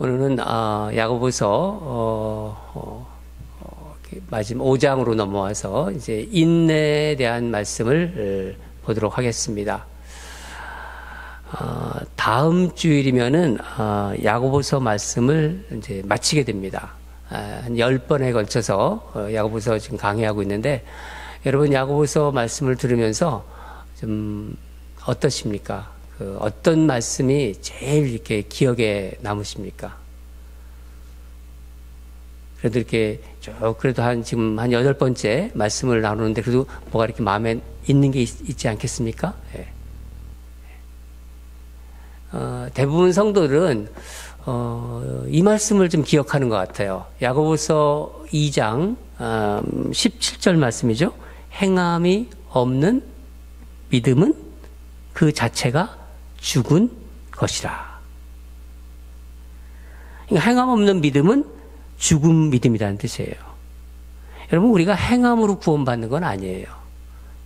오늘은 야고보서 마지막 5장으로 넘어와서 이제 인내에 대한 말씀을 보도록 하겠습니다. 다음 주일이면은 야고보서 말씀을 이제 마치게 됩니다. 한 10번에 걸쳐서 야고보서 지금 강의하고 있는데, 여러분 야고보서 말씀을 들으면서 좀 어떠십니까? 어떤 말씀이 제일 이렇게 기억에 남으십니까? 그래도 이렇게 그래도 지금 한 8번째 말씀을 나누는데 그래도 뭐가 이렇게 마음에 있는 게 있지 않겠습니까? 예. 대부분 성도들은 이 말씀을 좀 기억하는 것 같아요. 야고보서 2장 17절 말씀이죠. 행함이 없는 믿음은 그 자체가 죽은 것이라. 그러니까 행함 없는 믿음은 죽은 믿음이라는 뜻이에요. 여러분, 우리가 행함으로 구원받는 건 아니에요.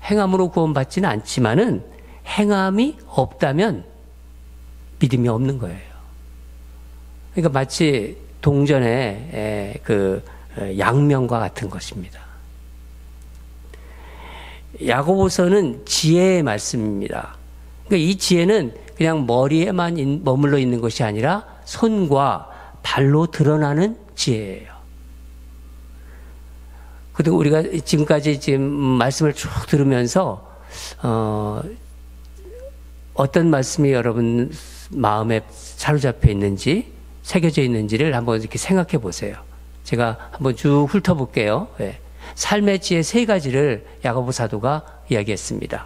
행함으로 구원받지는 않지만은 행함이 없다면 믿음이 없는 거예요. 그러니까 마치 동전의 양면과 같은 것입니다. 야고보서는 지혜의 말씀입니다. 그러니까 이 지혜는 그냥 머리에만 머물러 있는 것이 아니라 손과 발로 드러나는 지혜예요. 그리고 우리가 지금까지 지금 말씀을 쭉 들으면서 어떤 말씀이 여러분 마음에 사로잡혀 있는지, 새겨져 있는지를 한번 이렇게 생각해 보세요. 제가 한번 쭉 훑어볼게요. 네. 삶의 지혜 3가지를 야고보 사도가 이야기했습니다.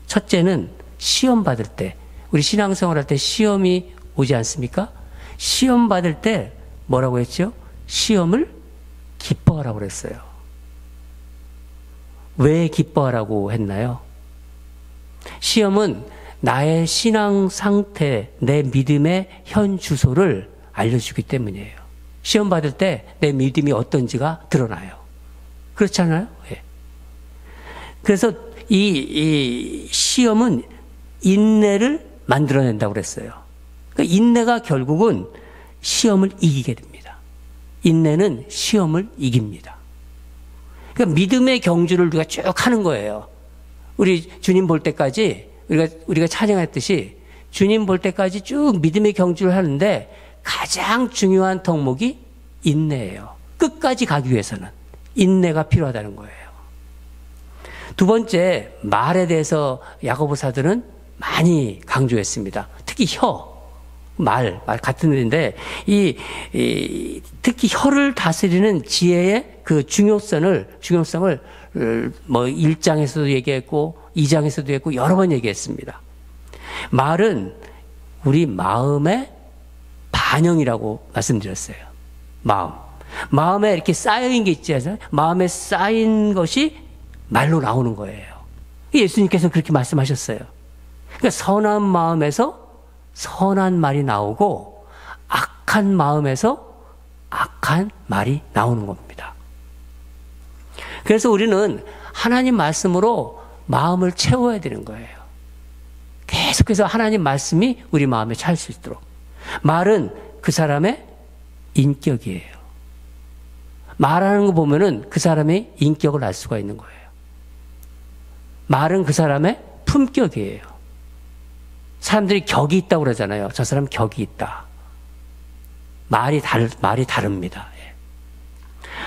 첫째는 시험 받을 때, 우리 신앙생활 할 때 시험이 오지 않습니까? 시험 받을 때 뭐라고 했죠? 시험을 기뻐하라고 그랬어요. 왜 기뻐하라고 했나요? 시험은 나의 신앙 상태, 내 믿음의 현 주소를 알려주기 때문이에요. 시험 받을 때 내 믿음이 어떤지가 드러나요. 그렇지 않아요? 예. 그래서 이 시험은 인내를 만들어낸다고 그랬어요. 그러니까 인내가 결국은 시험을 이기게 됩니다. 인내는 시험을 이깁니다. 그러니까 믿음의 경주를 우리가 쭉 하는 거예요. 우리 주님 볼 때까지 우리가 찬양했듯이 주님 볼 때까지 쭉 믿음의 경주를 하는데 가장 중요한 덕목이 인내예요. 끝까지 가기 위해서는 인내가 필요하다는 거예요. 두 번째, 말에 대해서 야고보 사도는 많이 강조했습니다. 특히 말 같은 일인데 특히 혀를 다스리는 지혜의 그 중요성을 뭐 1장에서도 얘기했고 2장에서도 했고 여러 번 얘기했습니다. 말은 우리 마음의 반영이라고 말씀드렸어요. 마음에 이렇게 쌓여있는 게 있지 않아요? 마음에 쌓인 것이 말로 나오는 거예요. 예수님께서 그렇게 말씀하셨어요. 그러니까 선한 마음에서 선한 말이 나오고 악한 마음에서 악한 말이 나오는 겁니다. 그래서 우리는 하나님 말씀으로 마음을 채워야 되는 거예요. 계속해서 하나님 말씀이 우리 마음에 찰 수 있도록. 말은 그 사람의 인격이에요. 말하는 거 보면은 그 사람의 인격을 알 수가 있는 거예요. 말은 그 사람의 품격이에요. 사람들이 격이 있다고 그러잖아요. 저 사람 격이 있다. 말이 다릅니다.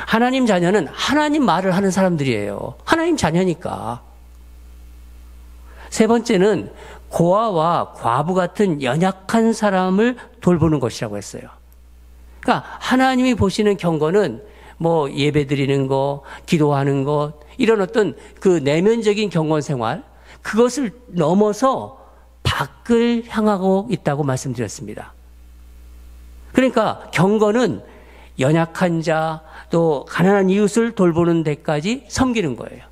하나님 자녀는 하나님 말을 하는 사람들이에요. 하나님 자녀니까. 세 번째는 고아와 과부 같은 연약한 사람을 돌보는 것이라고 했어요. 그러니까 하나님이 보시는 경건은 뭐 예배 드리는 거, 기도하는 것, 이런 어떤 그 내면적인 경건 생활, 그것을 넘어서 밖을 향하고 있다고 말씀드렸습니다. 그러니까 경건은 연약한 자, 또 가난한 이웃을 돌보는 데까지 섬기는 거예요.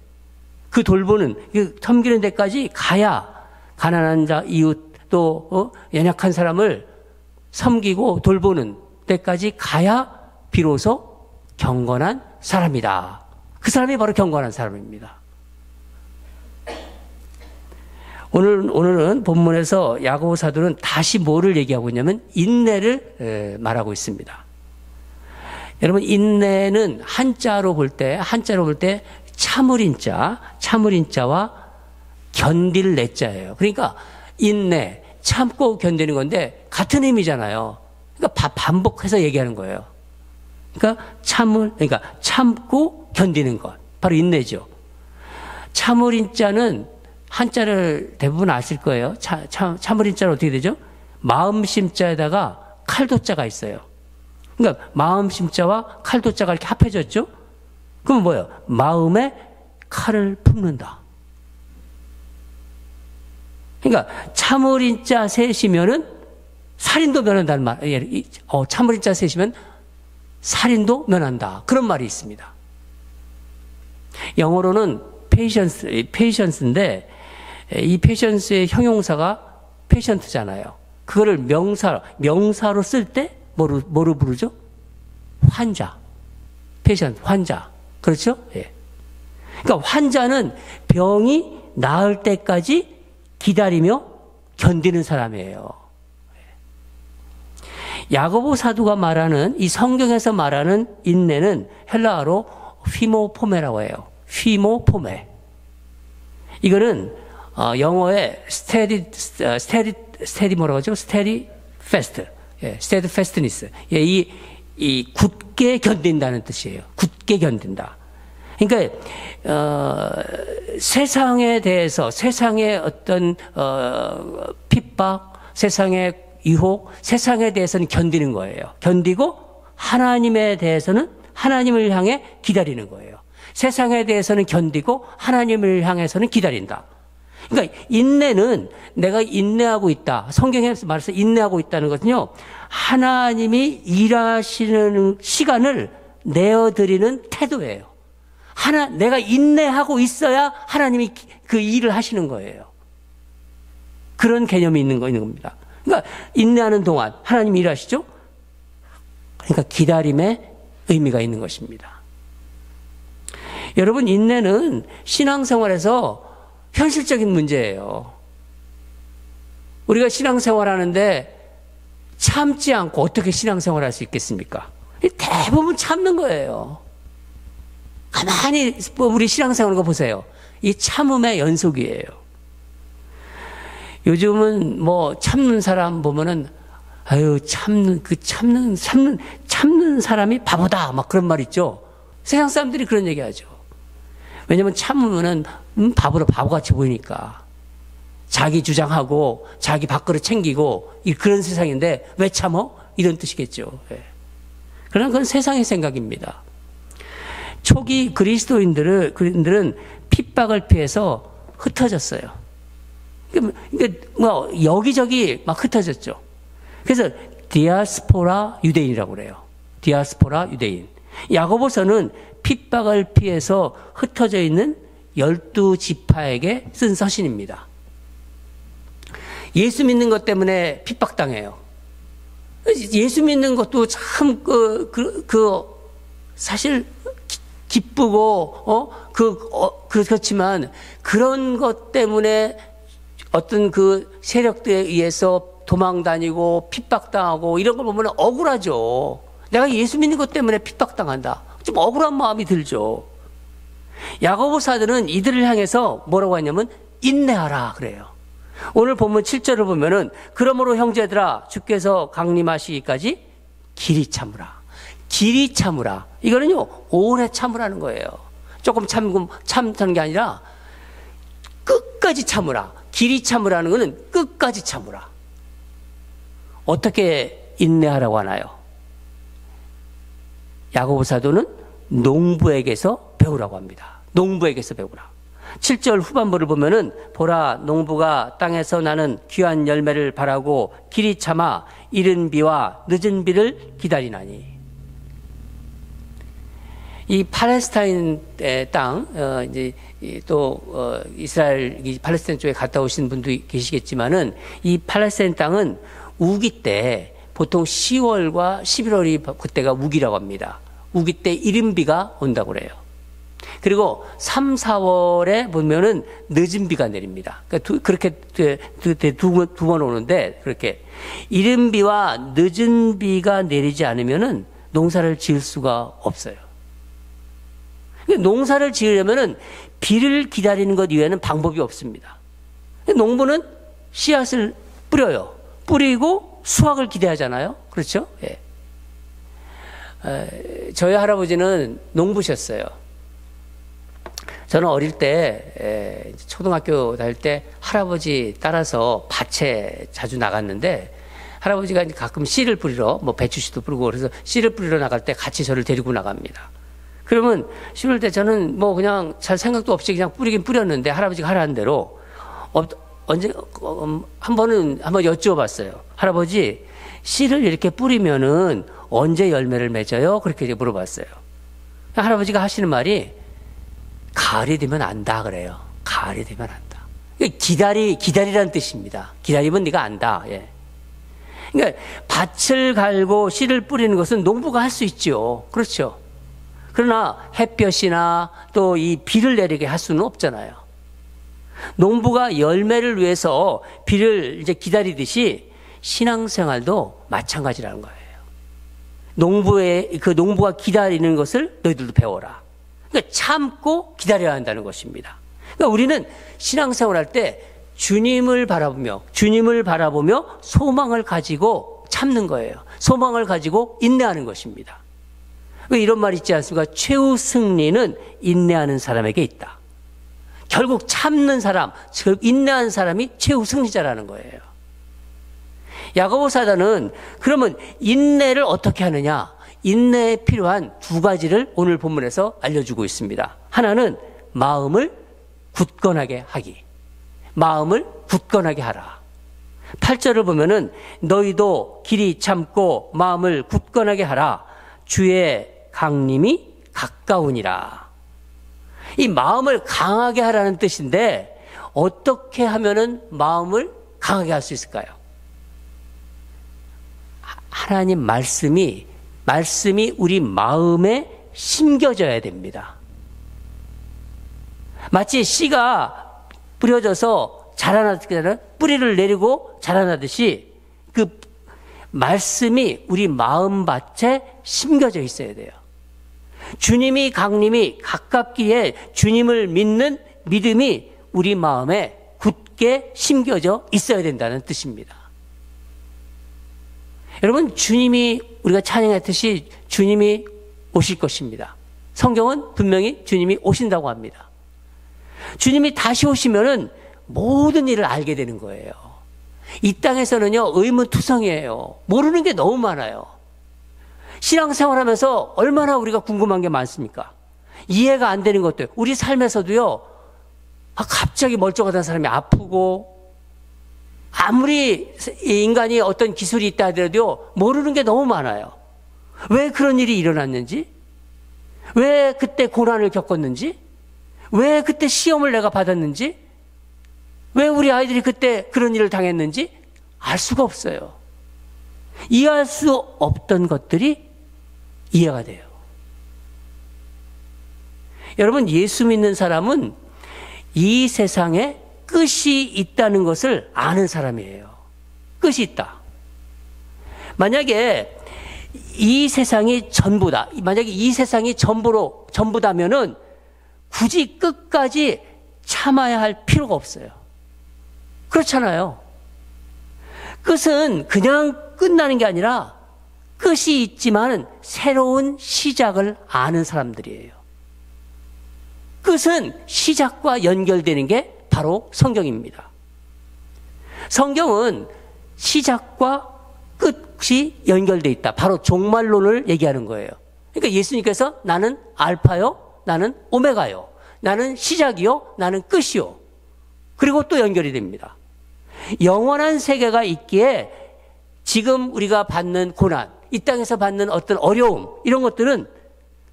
섬기는 데까지 가야 가난한 자, 이웃, 또 연약한 사람을 섬기고 돌보는 데까지 가야 비로소 경건한 사람이다. 그 사람이 바로 경건한 사람입니다. 오늘은 본문에서 야고보 사도는 다시 뭐를 얘기하고 있냐면 인내를 말하고 있습니다. 여러분, 인내는 한자로 볼 때 참을인자와 견딜 내자예요. 그러니까 인내, 참고 견디는 건데 같은 의미잖아요. 그러니까 반복해서 얘기하는 거예요. 그러니까 참고 견디는 것, 바로 인내죠. 참을인자는 한자를 대부분 아실 거예요. 참을인자는 어떻게 되죠? 마음심자에다가 칼도자가 있어요. 그러니까 마음심자와 칼도자가 이렇게 합해졌죠? 그럼 뭐예요? 마음에 칼을 품는다. 그러니까 참을인자 셋이면은 살인도 면한다는 말. 참을인자 셋이면 살인도 면한다. 그런 말이 있습니다. 영어로는 patience인데 이 patience의 형용사가 patient잖아요. 그거를 명사로 쓸 때 뭐로 부르죠? 환자. patient, 환자. 그렇죠? 예. 그러니까 환자는 병이 나을 때까지 기다리며 견디는 사람이에요. 야고보 사도가 말하는 이 성경에서 말하는 인내는 헬라어로 휘모포메라고 해요. 휘모포메. 이거는 영어의 steady 뭐라고 하죠? steady fast. 예, steady fastness. 예, 이 굳게 견딘다는 뜻이에요. 굳게 견딘다. 그러니까 세상에 대해서 세상의 어떤 핍박, 세상의 유혹, 세상에 대해서는 견디는 거예요. 견디고 하나님에 대해서는 하나님을 향해 기다리는 거예요. 세상에 대해서는 견디고 하나님을 향해서는 기다린다. 그러니까 인내는 내가 인내하고 있다. 성경에서 말해서 인내하고 있다는 것은요. 하나님이 일하시는 시간을 내어드리는 태도예요. 내가 인내하고 있어야 하나님이 그 일을 하시는 거예요. 그런 개념이 있는 겁니다. 그러니까 인내하는 동안 하나님이 일하시죠? 그러니까 기다림에 의미가 있는 것입니다. 여러분, 인내는 신앙생활에서 현실적인 문제예요. 우리가 신앙생활하는데 참지 않고 어떻게 신앙생활할 수 있겠습니까? 대부분 참는 거예요. 가만히 우리 신앙생활 거 보세요. 이 참음의 연속이에요. 요즘은 뭐 참는 사람 보면은 아유 참는 사람이 바보다 막 그런 말 있죠. 세상 사람들이 그런 얘기하죠. 왜냐면 참으면은 바보같이 보이니까 자기 주장하고 자기 밥그릇 챙기고 그런 세상인데 왜 참어? 이런 뜻이겠죠. 예. 그러나 그건 세상의 생각입니다. 초기 그리스도인들은 핍박을 피해서 흩어졌어요. 그러니까 뭐 여기저기 막 흩어졌죠. 그래서 디아스포라 유대인이라고 그래요. 디아스포라 유대인. 야고보서는 핍박을 피해서 흩어져 있는 12지파에게 쓴 서신입니다. 예수 믿는 것 때문에 핍박당해요. 예수 믿는 것도 참 사실 기쁘고 그렇지만 그런 것 때문에 어떤 그 세력들에 의해서 도망다니고 핍박당하고 이런 걸 보면 억울하죠. 내가 예수 믿는 것 때문에 핍박당한다. 좀 억울한 마음이 들죠. 야고보 사도는 이들을 향해서 뭐라고 하냐면 인내하라 그래요. 오늘 본문 7절을 보면은 그러므로 형제들아 주께서 강림하시기까지 길이 참으라. 길이 참으라. 이거는요 오래 참으라는 거예요. 조금 참는 게 아니라 끝까지 참으라. 길이 참으라는 거는 끝까지 참으라. 어떻게 인내하라고 하나요? 야고보 사도는 농부에게서 배우라고 합니다. 농부에게서 배우라. 7절 후반부를 보면은 보라 농부가 땅에서 나는 귀한 열매를 바라고 길이 참아 이른 비와 늦은 비를 기다리나니. 이 팔레스타인 땅, 이제 또 이스라엘 팔레스타인 쪽에 갔다 오신 분도 계시겠지만은 이 팔레스타인 땅은 우기 때 보통 10월과 11월이 그때가 우기라고 합니다. 우기 때 이른 비가 온다고 그래요. 그리고 3, 4월에 보면은 늦은 비가 내립니다. 그러니까 그렇게 두 번 오는데, 그렇게 이른 비와 늦은 비가 내리지 않으면은 농사를 지을 수가 없어요. 농사를 지으려면은 비를 기다리는 것 이외에는 방법이 없습니다. 농부는 씨앗을 뿌려요. 뿌리고 수확을 기대하잖아요. 그렇죠? 예. 저희 할아버지는 농부셨어요. 저는 어릴 때, 초등학교 다닐 때 할아버지 따라서 밭에 자주 나갔는데, 할아버지가 가끔 씨를 뿌리러, 뭐 배추씨도 뿌리고 그래서 씨를 뿌리러 나갈 때 같이 저를 데리고 나갑니다. 그러면 심을 때 저는 뭐 그냥 잘 생각도 없이 그냥 뿌리긴 뿌렸는데 할아버지가 하라는 대로 언제 한번 여쭈어봤어요. 할아버지, 씨를 이렇게 뿌리면은 언제 열매를 맺어요? 그렇게 물어봤어요. 할아버지가 하시는 말이 가을이 되면 안다 그래요. 가을이 되면 안다. 기다리라는 뜻입니다. 기다리면 네가 안다. 예. 그러니까 밭을 갈고 씨를 뿌리는 것은 농부가 할 수 있죠. 그렇죠. 그러나 햇볕이나 또 이 비를 내리게 할 수는 없잖아요. 농부가 열매를 위해서 비를 이제 기다리듯이 신앙생활도 마찬가지라는 거예요. 농부가 기다리는 것을 너희들도 배워라. 그러니까 참고 기다려야 한다는 것입니다. 그러니까 우리는 신앙생활 할 때 주님을 바라보며 소망을 가지고 참는 거예요. 소망을 가지고 인내하는 것입니다. 왜 이런 말 있지 않습니까? 최후 승리는 인내하는 사람에게 있다. 결국 참는 사람, 인내하는 사람이 최후 승리자라는 거예요. 야고보 사도는 그러면 인내를 어떻게 하느냐? 인내에 필요한 두 가지를 오늘 본문에서 알려주고 있습니다. 하나는 마음을 굳건하게 하기. 마음을 굳건하게 하라. 8절을 보면은 너희도 길이 참고 마음을 굳건하게 하라. 주의 강림이 가까우니라. 이 마음을 강하게 하라는 뜻인데 어떻게 하면은 마음을 강하게 할 수 있을까요? 하나님 말씀이 우리 마음에 심겨져야 됩니다. 마치 씨가 뿌려져서 자라나듯이 뿌리를 내리고 자라나듯이 그 말씀이 우리 마음밭에 심겨져 있어야 돼요. 주님이 강림이 가깝기에 주님을 믿는 믿음이 우리 마음에 굳게 심겨져 있어야 된다는 뜻입니다. 여러분, 우리가 찬양했듯이 주님이 오실 것입니다. 성경은 분명히 주님이 오신다고 합니다. 주님이 다시 오시면은 모든 일을 알게 되는 거예요. 이 땅에서는요, 의문투성이에요. 모르는 게 너무 많아요. 신앙생활 하면서 얼마나 우리가 궁금한 게 많습니까? 이해가 안 되는 것들. 우리 삶에서도요, 갑자기 멀쩡하던 사람이 아프고, 아무리 인간이 어떤 기술이 있다 하더라도 모르는 게 너무 많아요. 왜 그런 일이 일어났는지, 왜 그때 고난을 겪었는지, 왜 그때 시험을 내가 받았는지, 왜 우리 아이들이 그때 그런 일을 당했는지 알 수가 없어요. 이해할 수 없던 것들이 이해가 돼요. 여러분, 예수 믿는 사람은 이 세상에 끝이 있다는 것을 아는 사람이에요. 끝이 있다. 만약에 이 세상이 전부다. 만약에 이 세상이 전부다면은 굳이 끝까지 참아야 할 필요가 없어요. 그렇잖아요. 끝은 그냥 끝나는 게 아니라 끝이 있지만 새로운 시작을 아는 사람들이에요. 끝은 시작과 연결되는 게 바로 성경입니다. 성경은 시작과 끝이 연결되어 있다. 바로 종말론을 얘기하는 거예요. 그러니까 예수님께서 나는 알파요, 나는 오메가요, 나는 시작이요, 나는 끝이요. 그리고 또 연결이 됩니다. 영원한 세계가 있기에 지금 우리가 받는 고난, 이 땅에서 받는 어떤 어려움, 이런 것들은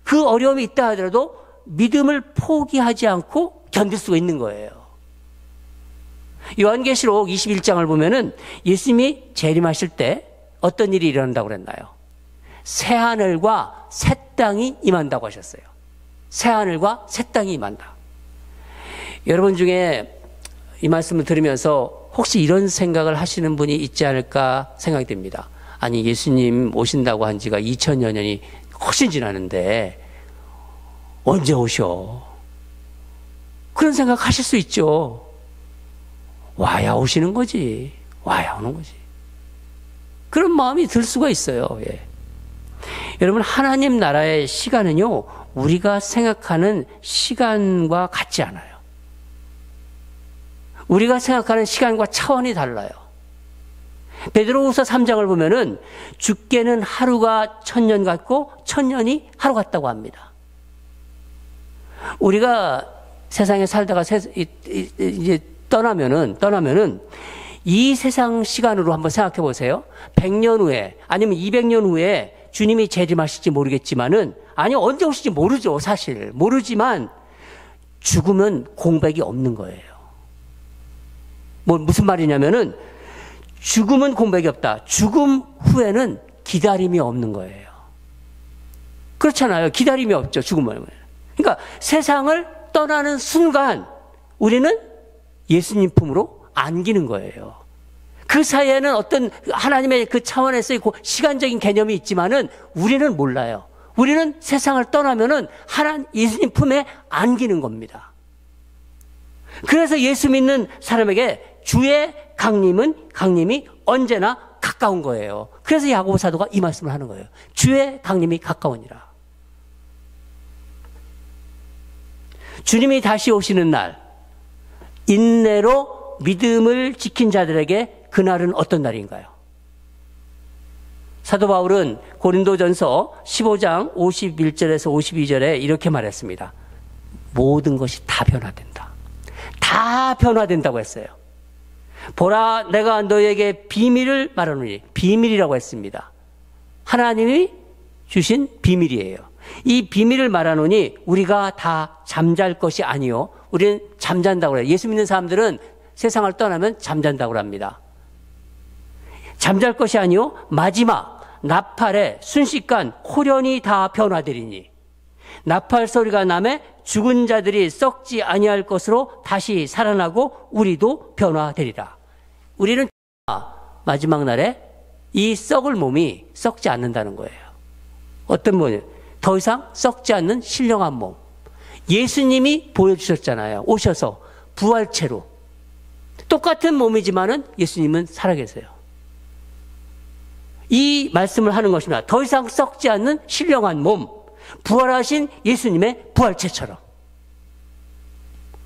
그 어려움이 있다 하더라도 믿음을 포기하지 않고 견딜 수가 있는 거예요. 요한계시록 21장을 보면은 예수님이 재림하실 때 어떤 일이 일어난다고 그랬나요? 새 하늘과 새 땅이 임한다고 하셨어요. 새하늘과 새 땅이 임한다. 여러분 중에 이 말씀을 들으면서 혹시 이런 생각을 하시는 분이 있지 않을까 생각이 됩니다. 아니, 예수님 오신다고 한 지가 2000여 년이 훨씬 지났는데 언제 오셔? 그런 생각 하실 수 있죠. 와야 오시는 거지. 와야 오는 거지. 그런 마음이 들 수가 있어요. 예. 여러분, 하나님 나라의 시간은요, 우리가 생각하는 시간과 같지 않아요. 우리가 생각하는 시간과 차원이 달라요. 베드로후서 3장을 보면은 주께는 하루가 1000년 같고 1000년이 하루 같다고 합니다. 우리가 세상에 살다가 이제 떠나면은 이 세상 시간으로 한번 생각해 보세요. 100년 후에 아니면 200년 후에 주님이 재림하실지 모르겠지만은, 아니 언제 오실지 모르죠. 사실 모르지만 죽으면 공백이 없는 거예요. 무슨 말이냐면은 죽음은 공백이 없다. 죽음 후에는 기다림이 없는 거예요. 그렇잖아요. 기다림이 없죠. 죽음은. 그러니까 세상을 떠나는 순간 우리는 예수님 품으로 안기는 거예요. 그 사이에는 어떤 하나님의 그 차원에서의 그 시간적인 개념이 있지만은 우리는 몰라요. 우리는 세상을 떠나면은 예수님 품에 안기는 겁니다. 그래서 예수 믿는 사람에게 주의 강림이 언제나 가까운 거예요. 그래서 야고보 사도가 이 말씀을 하는 거예요. 주의 강림이 가까우니라. 주님이 다시 오시는 날, 인내로 믿음을 지킨 자들에게 그날은 어떤 날인가요? 사도 바울은 고린도전서 15장 51절에서 52절에 이렇게 말했습니다. 모든 것이 다 변화된다. 다 변화된다고 했어요. 보라, 내가 너에게 비밀을 말하노니, 비밀이라고 했습니다. 하나님이 주신 비밀이에요. 이 비밀을 말하노니 우리가 다 잠잘 것이 아니요, 우리는 잠잔다고 해요. 예수 믿는 사람들은 세상을 떠나면 잠잔다고 합니다. 잠잘 것이 아니요, 마지막 나팔에 순식간 홀연히 다 변화되리니, 나팔 소리가 나매 죽은 자들이 썩지 아니할 것으로 다시 살아나고 우리도 변화되리라. 우리는 마지막 날에 이 썩을 몸이 썩지 않는다는 거예요. 어떤 몸이요? 더 이상 썩지 않는 신령한 몸. 예수님이 보여주셨잖아요. 오셔서 부활체로. 똑같은 몸이지만은 예수님은 살아계세요. 이 말씀을 하는 것입니다. 더 이상 썩지 않는 신령한 몸. 부활하신 예수님의 부활체처럼.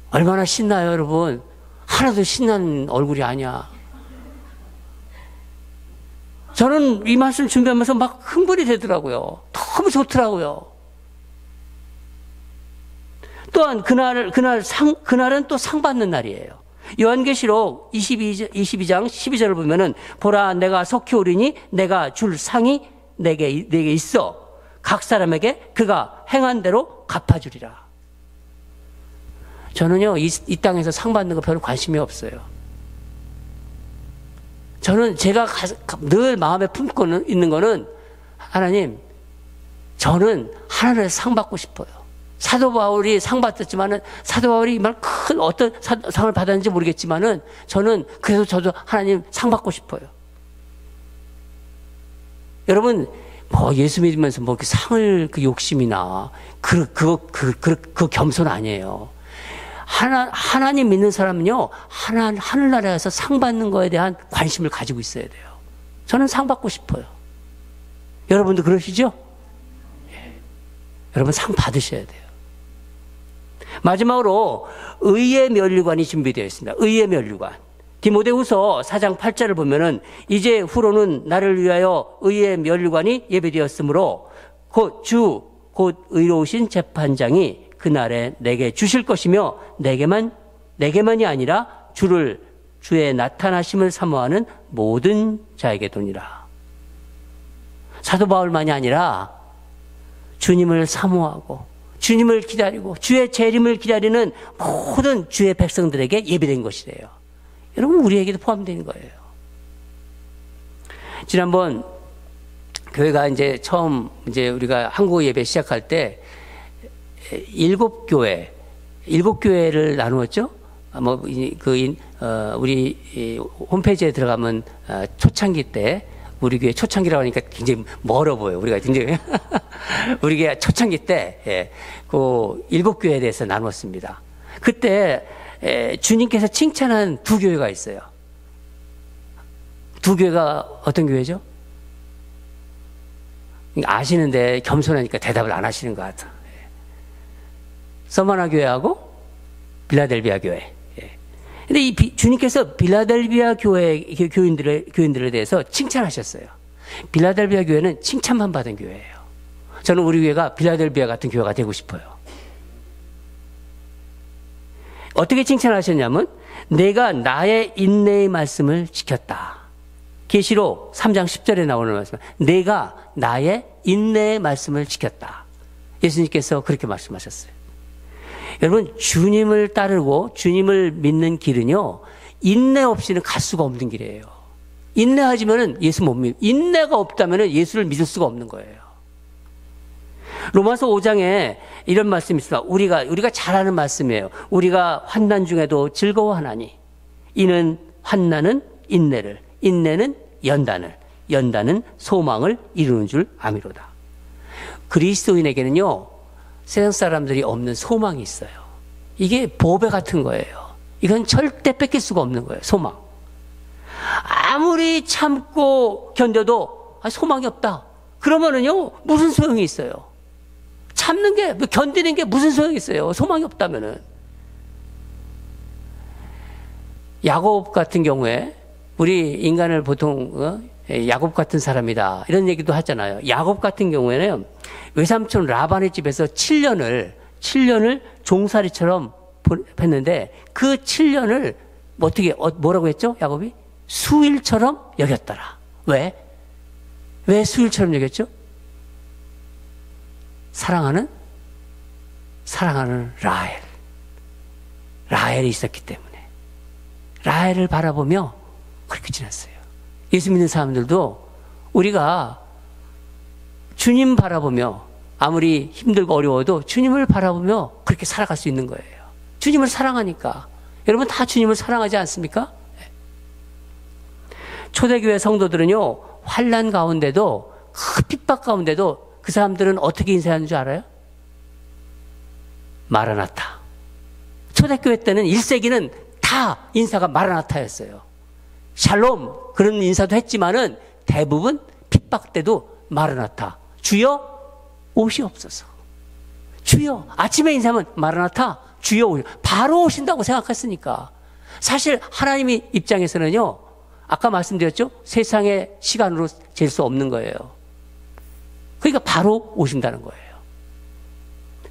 얼마나 신나요, 여러분? 하나도 신나는 얼굴이 아니야. 저는 이 말씀 준비하면서 막 흥분이 되더라고요. 너무 좋더라고요. 또한 그날은 또 상 받는 날이에요. 요한계시록 22장 12절을 보면은, 보라, 내가 속히 오리니 내가 줄 상이 내게 있어. 각 사람에게 그가 행한 대로 갚아주리라. 저는요, 이 땅에서 상 받는 거 별로 관심이 없어요. 저는 제가 늘 마음에 품고 있는 거는, 하나님, 저는 하늘에서 상 받고 싶어요. 사도 바울이 상 받았지만은, 사도 바울이 큰 어떤 상을 받았는지 모르겠지만은, 저는 그래서 저도 하나님 상 받고 싶어요. 여러분, 예수 믿으면서 이렇게 상을 욕심이나, 그 겸손 아니에요. 하나님 믿는 사람은요, 하늘나라에서 상 받는 거에 대한 관심을 가지고 있어야 돼요. 저는 상 받고 싶어요. 여러분도 그러시죠? 예. 여러분 상 받으셔야 돼요. 마지막으로 의의 면류관이 준비되어 있습니다. 의의 면류관. 디모데후서 4장 8절을 보면은, 이제 후로는 나를 위하여 의의 면류관이 예비되었으므로 곧 의로우신 재판장이 그날에 내게 주실 것이며, 내게만이 아니라 주의 나타나심을 사모하는 모든 자에게 도니라. 사도 바울만이 아니라 주님을 사모하고 주님을 기다리고 주의 재림을 기다리는 모든 주의 백성들에게 예비된 것이래요. 여러분, 우리에게도 포함되는 거예요. 지난번 교회가 처음 우리가 한국 예배 시작할 때 일곱 교회를 나누었죠. 우리 홈페이지에 들어가면 초창기 때 우리 교회 초창기라고 하니까 굉장히 멀어 보여. 우리가 굉장히 우리 교회 초창기 때 그 일곱 교회에 대해서 나누었습니다. 그때 주님께서 칭찬한 두 교회가 있어요. 두 교회가 어떤 교회죠? 아시는데 겸손하니까 대답을 안 하시는 것 같아. 서머나 교회하고 빌라델비아 교회. 근데 주님께서 빌라델비아 교인들에 대해서 칭찬하셨어요. 빌라델비아 교회는 칭찬만 받은 교회예요. 저는 우리 교회가 빌라델비아 같은 교회가 되고 싶어요. 어떻게 칭찬하셨냐면 내가 나의 인내의 말씀을 지켰다. 계시록 3장 10절에 나오는 말씀. 내가 나의 인내의 말씀을 지켰다. 예수님께서 그렇게 말씀하셨어요. 여러분, 주님을 따르고 주님을 믿는 길은요, 인내 없이는 갈 수가 없는 길이에요. 인내하지면은 예수 못 믿, 인내가 없다면은 예수를 믿을 수가 없는 거예요. 로마서 5장에 이런 말씀이 있습니다. 우리가 잘 아는 말씀이에요. 우리가 환난 중에도 즐거워하나니 이는 환난은 인내를, 인내는 연단은 소망을 이루는 줄 아미로다. 그리스도인에게는요, 세상 사람들이 없는 소망이 있어요. 이게 보배 같은 거예요. 이건 절대 뺏길 수가 없는 거예요. 소망. 아무리 참고 견뎌도 소망이 없다. 그러면은요, 무슨 소용이 있어요? 참는 게, 견디는 게 무슨 소용이 있어요? 소망이 없다면은. 야곱 같은 경우에 우리 인간을 보통 야곱 같은 사람이다 이런 얘기도 하잖아요. 야곱 같은 경우에는 외삼촌 라반의 집에서 7년을 종살이처럼 했는데 그 7년을 뭐라고 했죠? 야곱이 수일처럼 여겼더라. 왜 수일처럼 여겼죠? 사랑하는 라헬이 있었기 때문에 라헬을 바라보며 그렇게 지냈어요. 예수 믿는 사람들도 우리가 주님 바라보며 아무리 힘들고 어려워도 주님을 바라보며 그렇게 살아갈 수 있는 거예요. 주님을 사랑하니까. 여러분 다 주님을 사랑하지 않습니까? 초대교회 성도들은요, 환난 가운데도, 그 핍박 가운데도 그 사람들은 어떻게 인사하는 줄 알아요? 마라나타. 초대교회 때는 1세기는 다 인사가 마라나타였어요. 샬롬 그런 인사도 했지만은 대부분 핍박 때도 마라나타. 주여 오시옵소서. 주여. 아침에 인사하면 마라나타. 주여 오시. 바로 오신다고 생각했으니까. 사실 하나님의 입장에서는요, 아까 말씀드렸죠? 세상의 시간으로 잴 수 없는 거예요. 그러니까 바로 오신다는 거예요.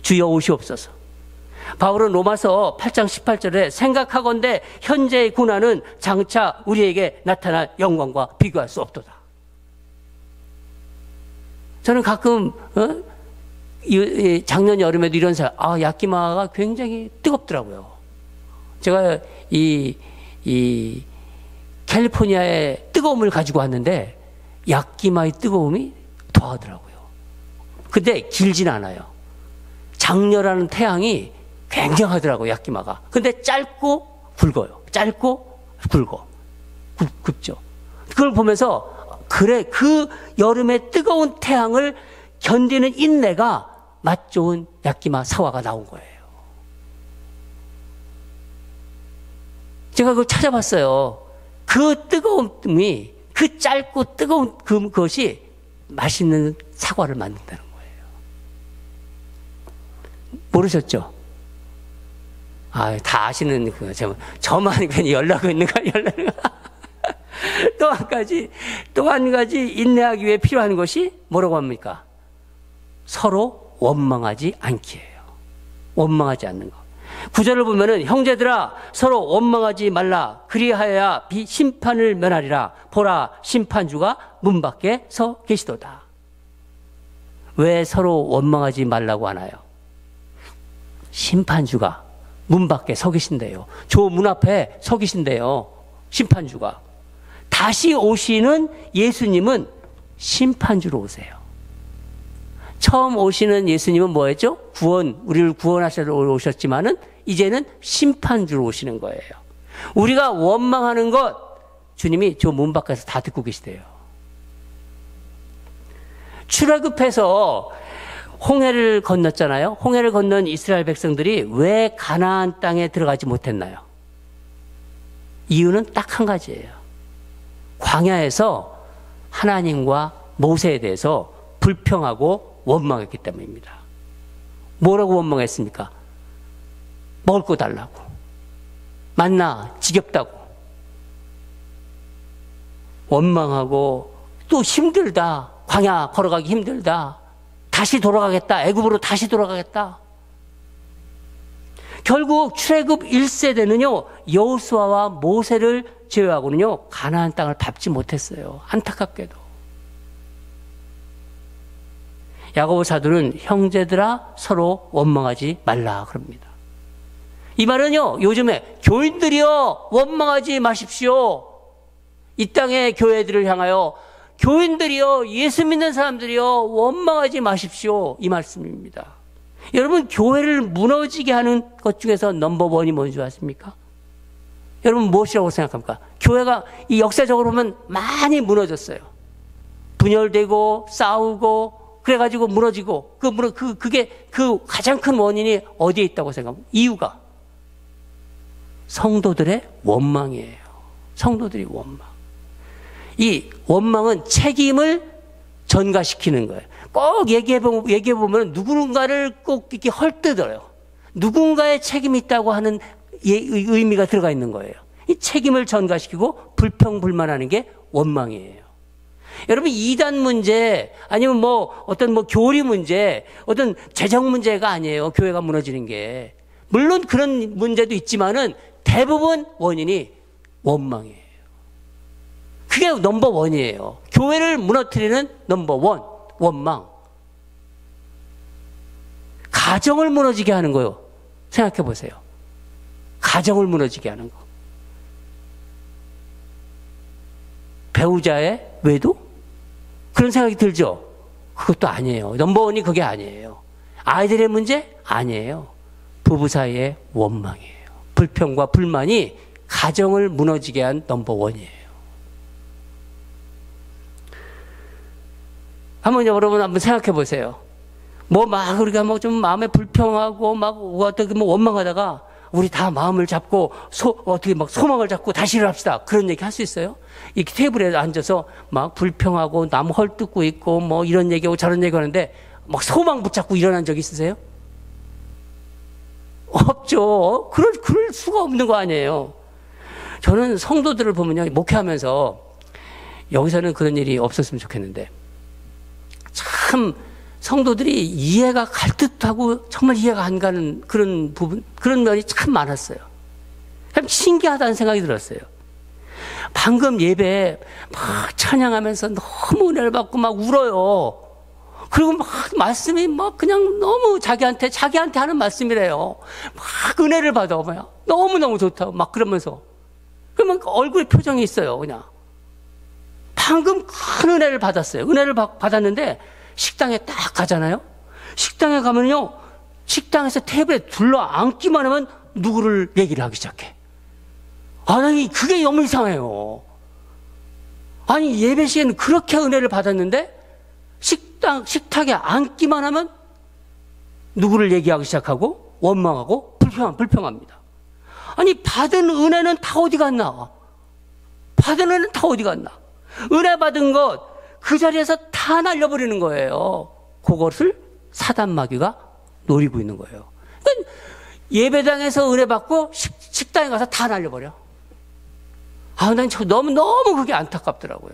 주여 오시옵소서. 바울은 로마서 8장 18절에 생각하건대 현재의 고난은 장차 우리에게 나타날 영광과 비교할 수 없도다. 저는 가끔 작년 여름에도 이런 사람, 야끼마가 굉장히 뜨겁더라고요. 제가 이 캘리포니아의 뜨거움을 가지고 왔는데 야끼마의 뜨거움이 더하더라고요. 근데 길진 않아요. 장렬하는 태양이 굉장하더라고요, 야끼마가. 근데 짧고 굵어요. 짧고 굵어. 굵죠. 그걸 보면서, 그래, 그 여름의 뜨거운 태양을 견디는 인내가 맛 좋은 야끼마 사과가 나온 거예요. 제가 그걸 찾아봤어요. 그 뜨거움이, 그 짧고 뜨거운 그것이 맛있는 사과를 만든다는 거예요. 모르셨죠? 다 아시는 그 저만 괜히 연락이 있는가 또 한 가지 인내하기 위해 필요한 것이 뭐라고 합니까? 서로 원망하지 않기예요. 원망하지 않는 것. 9절을 보면은 형제들아 서로 원망하지 말라. 그리하여야 심판을 면하리라. 보라 심판주가 문 밖에 서 계시도다. 왜 서로 원망하지 말라고 하나요? 심판주가 문 밖에 서 계신대요. 저 문 앞에 서 계신대요. 심판주가. 다시 오시는 예수님은 심판주로 오세요. 처음 오시는 예수님은 뭐였죠? 우리를 구원하시러 오셨지만은 이제는 심판주로 오시는 거예요. 우리가 원망하는 것 주님이 저 문 밖에서 다 듣고 계시대요. 출애굽해서 홍해를 건넜잖아요. 홍해를 건넌 이스라엘 백성들이 왜 가나안 땅에 들어가지 못했나요? 이유는 딱 한 가지예요. 광야에서 하나님과 모세에 대해서 불평하고 원망했기 때문입니다. 뭐라고 원망했습니까? 먹을 거 달라고. 만나 지겹다고. 원망하고 또 힘들다. 광야 걸어가기 힘들다. 다시 돌아가겠다. 애굽으로 다시 돌아가겠다. 결국 출애굽 1세대는요. 여호수아와 모세를 제외하고는요. 가나안 땅을 밟지 못했어요. 안타깝게도. 야고보 사도는 형제들아 서로 원망하지 말라 그럽니다. 이 말은요. 요즘에 교인들이여 원망하지 마십시오. 이 땅의 교회들을 향하여 교인들이여 예수 믿는 사람들이여 원망하지 마십시오. 이 말씀입니다. 여러분 교회를 무너지게 하는 것 중에서 넘버원이 뭔지 아십니까? 여러분 무엇이라고 생각합니까? 교회가 이 역사적으로 보면 많이 무너졌어요. 분열되고 싸우고 그래가지고 무너지고 그게 그 가장 큰 원인이 어디에 있다고 생각합니까? 이유가 성도들의 원망이에요. 성도들이 원망. 이 원망은 책임을 전가시키는 거예요. 꼭 얘기해보면 누군가를 꼭 이렇게 헐뜯어요. 누군가의 책임이 있다고 하는 의미가 들어가 있는 거예요. 이 책임을 전가시키고 불평불만하는 게 원망이에요. 여러분 이단 문제 아니면 어떤 교리 문제 어떤 재정 문제가 아니에요. 교회가 무너지는 게. 물론 그런 문제도 있지만은 대부분 원인이 원망이에요. 그게 넘버원이에요. 교회를 무너뜨리는 넘버원, 원망. 가정을 무너지게 하는 거요. 생각해 보세요. 가정을 무너지게 하는 거. 배우자의 외도? 그런 생각이 들죠? 그것도 아니에요. 넘버원이 그게 아니에요. 아이들의 문제? 아니에요. 부부 사이의 원망이에요. 불평과 불만이 가정을 무너지게 한 넘버원이에요. 여러분 한번 생각해 보세요. 우리가 좀 마음에 불평하고 어떻게 원망하다가 우리 다 마음을 잡고 소망을 잡고 다시 일어납시다. 그런 얘기 할 수 있어요? 이렇게 테이블에 앉아서 불평하고 남 헐뜯고 있고 이런 얘기하고 저런 얘기 하는데 소망 붙잡고 일어난 적 있으세요? 없죠. 그럴 수가 없는 거 아니에요. 저는 성도들을 보면요. 목회하면서 여기서는 그런 일이 없었으면 좋겠는데 참 성도들이 이해가 갈 듯하고 정말 이해가 안 가는 그런 부분, 그런 면이 참 많았어요. 참 신기하다는 생각이 들었어요. 방금 예배에 찬양하면서 너무 은혜를 받고 울어요. 그리고 말씀이 그냥 너무 자기한테 하는 말씀이래요. 은혜를 받아. 너무너무 좋다고 그러면서. 그러면 얼굴에 표정이 있어요. 그냥. 방금 큰 은혜를 받았어요. 은혜를 받았는데 식당에 딱 가잖아요. 식당에 가면요. 식당에서 테이블에 둘러 앉기만 하면 누구를 얘기를 하기 시작해. 그게 너무 이상해요. 예배 시에는 그렇게 은혜를 받았는데 식탁에 앉기만 하면 누구를 얘기하기 시작하고 원망하고 불평합니다. 받은 은혜는 다 어디 갔나? 은혜 받은 것 그 자리에서 다 날려버리는 거예요. 그것을 사단 마귀가 노리고 있는 거예요. 예배당에서 은혜 받고 식당에 가서 다 날려버려. 난 너무 그게 안타깝더라고요.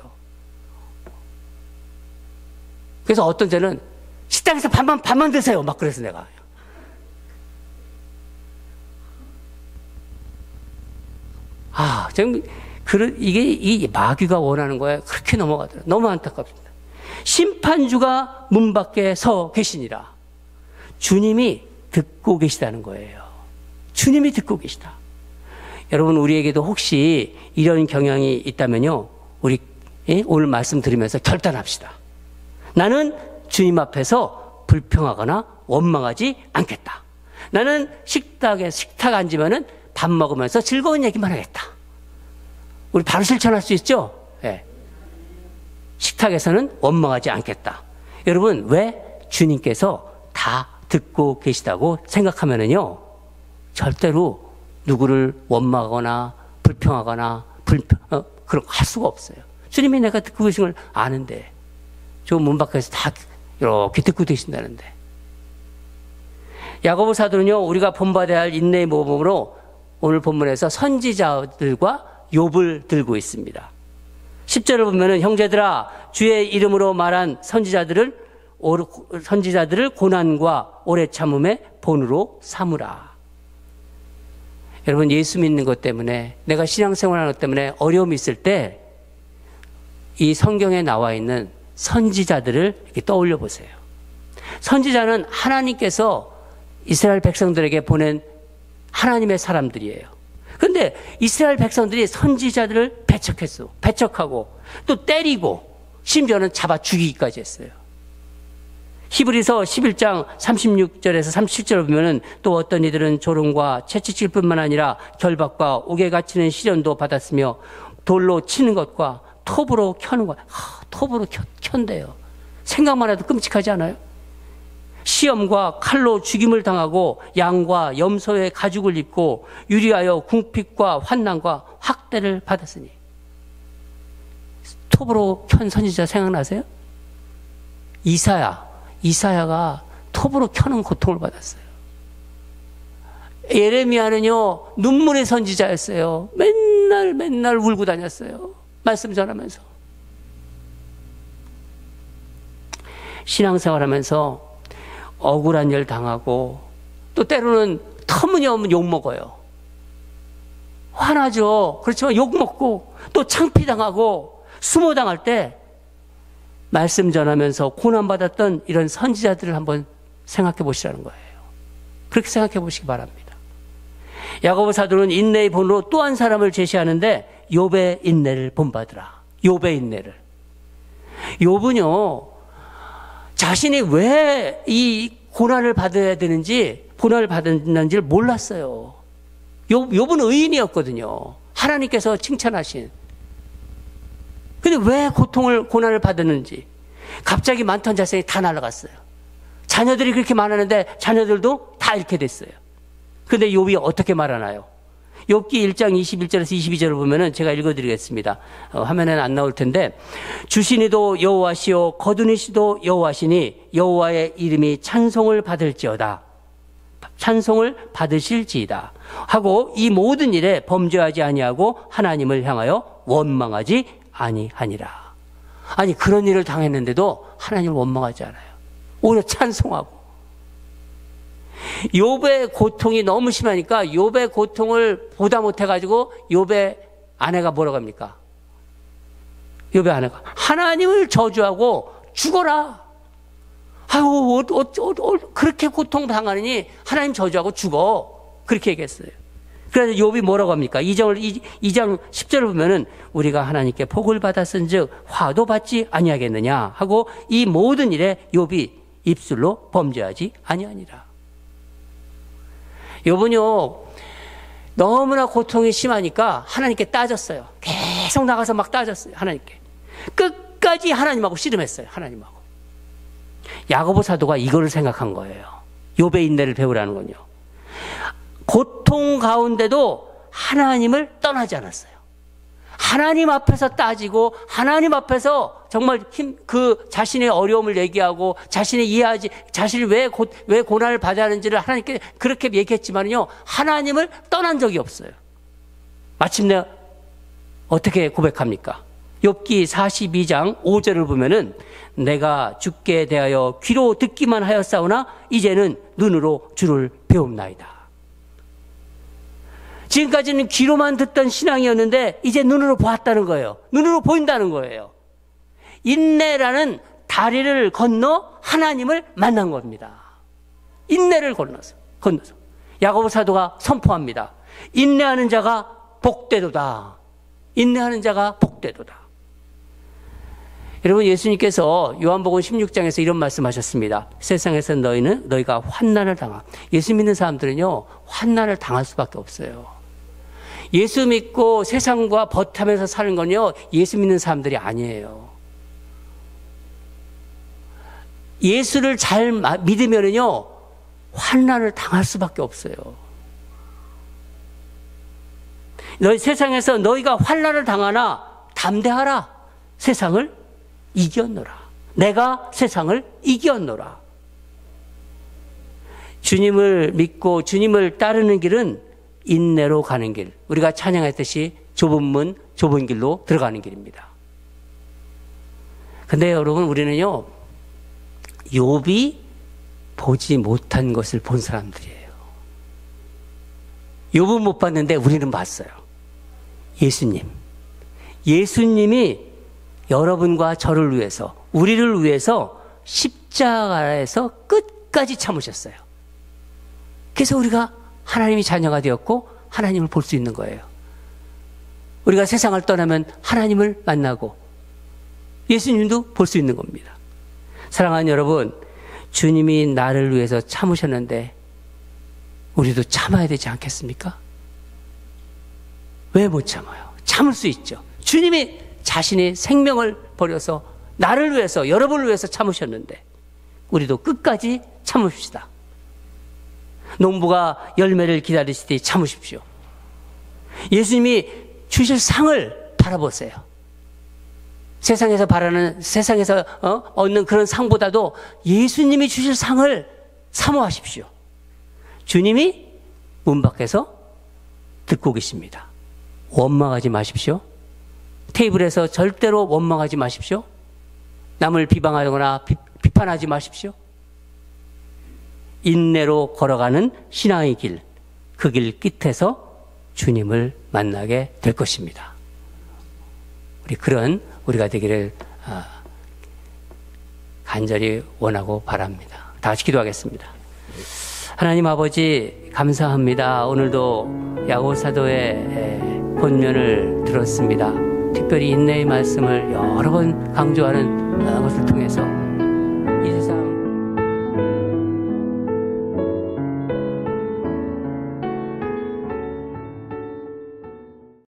그래서 어떤 때는 식당에서 밥만 드세요. 그래서 내가. 이게 이 마귀가 원하는 거에 그렇게 넘어가더라고요. 너무 안타깝습니다. 심판주가 문 밖에 서 계시니라. 주님이 듣고 계시다는 거예요. 주님이 듣고 계시다. 여러분 우리에게도 혹시 이런 경향이 있다면요. 우리 오늘 말씀 들으면서 결단합시다. 나는 주님 앞에서 불평하거나 원망하지 않겠다. 나는 식탁 앉으면은 밥 먹으면서 즐거운 얘기만 하겠다. 우리 바로 실천할 수 있죠? 네. 식탁에서는 원망하지 않겠다. 여러분, 왜 주님께서 다 듣고 계시다고 생각하면은요, 절대로 누구를 원망하거나 불평하거나 그런 거 할 수가 없어요. 주님이 내가 듣고 계신 걸 아는데, 저 문 밖에서 다 이렇게 듣고 계신다는데. 야고보 사도는요, 우리가 본받아야 할 인내의 모범으로 오늘 본문에서 선지자들과 욥을 들고 있습니다. 10절을 보면은 형제들아 주의 이름으로 말한 선지자들을 고난과 오래 참음의 본으로 삼으라. 여러분, 예수 믿는 것 때문에, 내가 신앙생활하는 것 때문에 어려움이 있을 때 이 성경에 나와 있는 선지자들을 이렇게 떠올려 보세요. 선지자는 하나님께서 이스라엘 백성들에게 보낸 하나님의 사람들이에요. 그런데 이스라엘 백성들이 선지자들을 배척하고 또 때리고 심지어는 잡아 죽이기까지 했어요. 히브리서 11장 36절에서 37절을 보면은 또 어떤 이들은 조롱과 채찍질 뿐만 아니라 결박과 옥에 갇히는 시련도 받았으며 돌로 치는 것과 톱으로 켜는 것, 톱으로 켠대요. 생각만 해도 끔찍하지 않아요? 시험과 칼로 죽임을 당하고 양과 염소의 가죽을 입고 유리하여 궁핍과 환난과 학대를 받았으니. 톱으로 켠 선지자 생각나세요? 이사야가 톱으로 켜는 고통을 받았어요. 예레미야는요, 눈물의 선지자였어요. 맨날 울고 다녔어요. 말씀 전하면서. 신앙생활하면서 억울한 일 당하고 또 때로는 터무니없는 욕 먹어요. 화나죠. 그렇지만 욕 먹고 또 창피당하고 수모당할 때 말씀 전하면서 고난받았던 이런 선지자들을 한번 생각해 보시라는 거예요. 그렇게 생각해 보시기 바랍니다. 야고보 사도는 인내의 본으로 또 한 사람을 제시하는데 욥의 인내를 본받으라. 욥의 인내를. 욥은요, 자신이 왜 이 고난을 받아야 되는지, 고난을 받았는지를 몰랐어요. 욥은 의인이었거든요. 하나님께서 칭찬하신. 근데 왜 고난을 받았는지. 갑자기 많던 자손이 다 날아갔어요. 자녀들이 그렇게 많았는데 자녀들도 다 잃게 됐어요. 근데 욥이 어떻게 말하나요? 욥기 1장 21절에서 22절을 보면은 제가 읽어드리겠습니다. 화면에는 안 나올 텐데, 주시니도 여호와시요 거두니시도 여호와시니 여호와의 이름이 찬송을 받을지어다. 찬송을 받으실지이다. 하고 이 모든 일에 범죄하지 아니하고 하나님을 향하여 원망하지 아니하니라. 아니, 그런 일을 당했는데도 하나님을 원망하지 않아요. 오히려 찬송하고. 욥의 고통이 너무 심하니까 욥의 고통을 보다 못해가지고 욥의 아내가 뭐라고 합니까? 욥의 아내가 하나님을 저주하고 죽어라. 아유, 그렇게 고통당하느니 하나님 저주하고 죽어. 그렇게 얘기했어요. 그래서 욥이 뭐라고 합니까? 2장 10절을 보면은 우리가 하나님께 복을 받았은즉 화도 받지 아니하겠느냐 하고 이 모든 일에 욥이 입술로 범죄하지 아니하니라. 욥은요, 너무나 고통이 심하니까 하나님께 따졌어요. 계속 나가서 막 따졌어요. 하나님께. 끝까지 하나님하고 씨름했어요. 하나님하고. 야고보 사도가 이거를 생각한 거예요. 욥의 인내를 배우라는 건요. 고통 가운데도 하나님을 떠나지 않았어요. 하나님 앞에서 따지고 하나님 앞에서 정말 자신의 어려움을 얘기하고 자신이 이해하지, 자신이 왜 고난을 받아야 하는지를 하나님께 그렇게 얘기했지만요, 하나님을 떠난 적이 없어요. 마침내 어떻게 고백합니까? 욥기 42장 5절을 보면은 내가 주께 대하여 귀로 듣기만 하였사오나 이제는 눈으로 주를 배웁나이다. 지금까지는 귀로만 듣던 신앙이었는데 이제 눈으로 보았다는 거예요. 눈으로 보인다는 거예요. 인내라는 다리를 건너 하나님을 만난 겁니다. 인내를 건너서. 야고보 사도가 선포합니다. 인내하는 자가 복되도다. 인내하는 자가 복되도다. 여러분, 예수님께서 요한복음 16장에서 이런 말씀하셨습니다. 세상에서 너희가 환난을 당하. 예수 믿는 사람들은요, 환난을 당할 수밖에 없어요. 예수 믿고 세상과 버티면서 사는 건요, 예수 믿는 사람들이 아니에요. 예수를 잘 믿으면은요, 환난을 당할 수밖에 없어요. 너희 세상에서 너희가 환난을 당하나 담대하라. 세상을 이겼노라. 내가 세상을 이겼노라. 주님을 믿고 주님을 따르는 길은 인내로 가는 길. 우리가 찬양했듯이 좁은 문, 좁은 길로 들어가는 길입니다. 근데 여러분, 우리는요, 욥이 보지 못한 것을 본 사람들이에요. 욥은 못 봤는데 우리는 봤어요. 예수님이 여러분과 저를 위해서, 우리를 위해서 십자가에서 끝까지 참으셨어요. 그래서 우리가 하나님이 자녀가 되었고 하나님을 볼 수 있는 거예요. 우리가 세상을 떠나면 하나님을 만나고 예수님도 볼 수 있는 겁니다. 사랑하는 여러분, 주님이 나를 위해서 참으셨는데 우리도 참아야 되지 않겠습니까? 왜 못 참아요? 참을 수 있죠. 주님이 자신의 생명을 버려서 나를 위해서, 여러분을 위해서 참으셨는데 우리도 끝까지 참읍시다. 농부가 열매를 기다리시되 참으십시오. 예수님이 주실 상을 바라보세요. 세상에서 얻는 그런 상보다도 예수님이 주실 상을 사모하십시오. 주님이 문 밖에서 듣고 계십니다. 원망하지 마십시오. 테이블에서 절대로 원망하지 마십시오. 남을 비방하거나 비판하지 마십시오. 인내로 걸어가는 신앙의 길, 그 길 끝에서 주님을 만나게 될 것입니다. 우리가 되기를 간절히 원하고 바랍니다. 다 같이 기도하겠습니다. 하나님 아버지, 감사합니다. 오늘도 야고보 사도의 본면을 들었습니다. 특별히 인내의 말씀을 여러 번 강조하는 것을 통해서